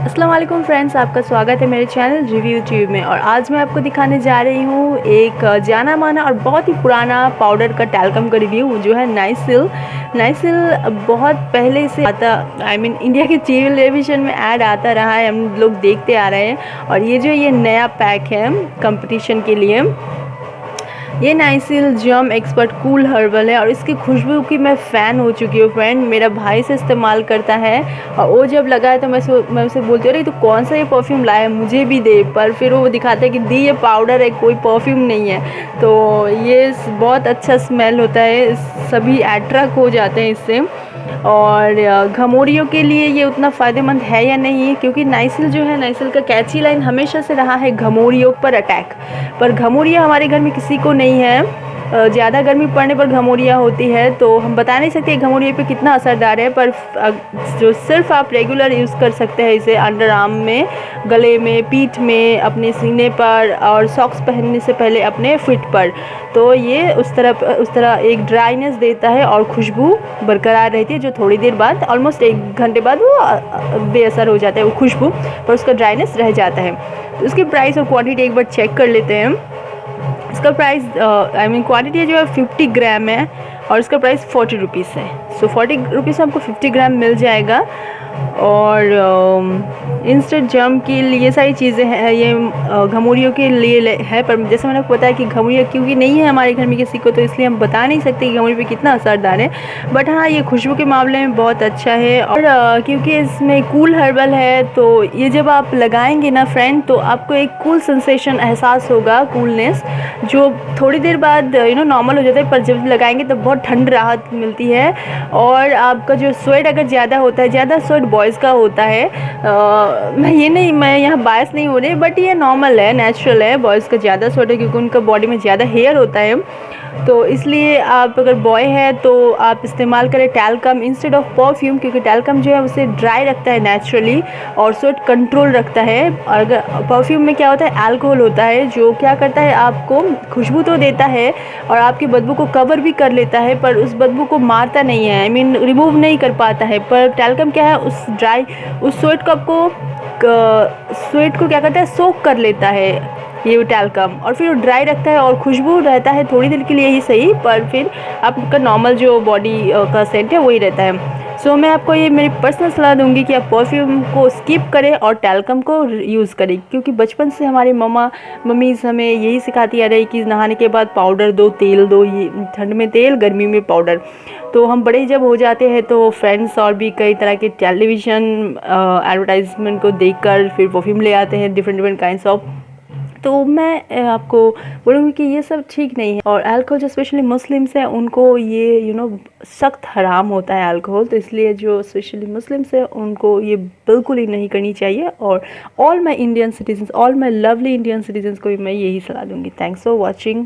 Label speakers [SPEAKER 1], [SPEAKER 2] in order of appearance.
[SPEAKER 1] अस्सलाम वालेकुम फ्रेंड्स, आपका स्वागत है मेरे चैनल रिव्यू ट्यूब में। और आज मैं आपको दिखाने जा रही हूँ एक जाना माना और बहुत ही पुराना पाउडर का टैल्कम का रिव्यू जो है नाइसिल। बहुत पहले से आता, इंडिया के टेलीविज़न में ऐड आता रहा है, हम लोग देखते आ रहे हैं। और ये नया पैक है कंपटीशन के लिए। ये Nycil germ expert cool herbal है और इसकी खुशबू की मैं फ़ैन हो चुकी हूँ फ्रेंड। मेरा भाई से इस्तेमाल करता है और वो जब लगाए तो मैं उसे बोलती हूँ अरे तो कौन सा ये परफ्यूम लाया, मुझे भी दे। पर फिर वो दिखाता है कि दी ये पाउडर है, कोई परफ्यूम नहीं है। तो ये बहुत अच्छा स्मेल होता है, सभी अट्रैक्ट हो जाते हैं इससे। और घमौरियों के लिए ये उतना फ़ायदेमंद है या नहीं, क्योंकि नाइसिल जो है, नाइसिल का कैची लाइन हमेशा से रहा है घमौरियों पर अटैक। पर घमौरियाँ हमारे घर में किसी को नहीं है। ज़्यादा गर्मी पड़ने पर घमौरियाँ होती है, तो हम बता नहीं सकते घमौरियों पे कितना असरदार है। पर जो सिर्फ आप रेगुलर यूज़ कर सकते हैं इसे अंडर आर्म में, गले में, पीठ में, अपने सीने पर और सॉक्स पहनने से पहले अपने फिट पर। तो ये उस तरह एक ड्राइनेस देता है और खुशबू बरकरार रहती है, जो थोड़ी देर बाद ऑलमोस्ट 1 घंटे बाद वो बेअसर हो जाता है वो खुशबू, पर उसका ड्राइनेस रह जाता है। तो उसकी प्राइस और क्वांटिटी एक बार चेक कर लेते हैं। इसका प्राइस क्वांटिटी जो है 50 ग्राम है और इसका प्राइस 40 रुपीज़ है। सो 40 रुपीज़ में आपको 50 ग्राम मिल जाएगा। और इंस्टेंट जर्म के लिए ये सारी चीज़ें हैं, ये घमौरियों के लिए है। पर जैसे मैंने आपको बताया कि घमौरियाँ क्योंकि नहीं है हमारे घर में किसी को, तो इसलिए हम बता नहीं सकते कि घमौरी पे कितना असरदार है। बट हाँ, ये खुशबू के मामले में बहुत अच्छा है। और क्योंकि इसमें कूल हर्बल है, तो ये जब आप लगाएंगे ना फ्रेंड, तो आपको एक कूल सेंसेशन एहसास होगा, कूलनेस, जो थोड़ी देर बाद नॉर्मल हो जाता है। पर जब लगाएंगे तो बहुत ठंड राहत मिलती है। और आपका जो स्वेट अगर ज़्यादा होता है, ज़्यादा स्वेट बॉयज़ का होता है, मैं यहाँ बायस नहीं हो रही, बट ये नॉर्मल है, नेचुरल है। बॉयज़ का ज़्यादा स्वेट है क्योंकि उनका बॉडी में ज़्यादा हेयर होता है। तो इसलिए आप अगर बॉय है तो आप इस्तेमाल करें टैल्कम इंस्टेड ऑफ परफ्यूम, क्योंकि टैल्कम जो है उसे ड्राई रखता है नेचुरली और स्वेट कंट्रोल रखता है। और अगर परफ्यूम में क्या होता है, अल्कोहल होता है, जो क्या करता है, आपको खुशबू तो देता है और आपकी बदबू को कवर भी कर लेता है, पर उस बदबू को मारता नहीं है, रिमूव नहीं कर पाता है। पर टैल्कम क्या है, उस स्वेट को क्या करता है, सोक कर लेता है ये टैल्कम, और फिर वो ड्राई रखता है और खुशबू रहता है थोड़ी देर के लिए ही सही, पर फिर आपका नॉर्मल जो बॉडी का सेंट है वही रहता है। सो मैं आपको ये मेरी पर्सनल सलाह दूंगी कि आप परफ्यूम को स्किप करें और टैल्कम को यूज़ करें, क्योंकि बचपन से हमारी मम्मीज़ हमें यही सिखाती आ रही कि नहाने के बाद पाउडर दो, तेल दो, ये ठंड में तेल, गर्मी में पाउडर। तो हम बड़े जब हो जाते हैं तो फ्रेंड्स और भी कई तरह के टेलीविज़न एडवर्टाइजमेंट को देखकर फिर परफ्यूम ले आते हैं, डिफरेंट काइंड्स ऑफ। तो मैं आपको बोलूँगी कि ये सब ठीक नहीं है। और अल्कोहल जो स्पेशली मुस्लिम्स हैं उनको ये सख्त हराम होता है अल्कोहल, तो इसलिए जो स्पेशली मुस्लिम्स हैं उनको ये बिल्कुल ही नहीं करनी चाहिए। और all my Indian citizens, all my lovely Indian citizens को भी मैं यही सलाह दूँगी। Thanks for watching.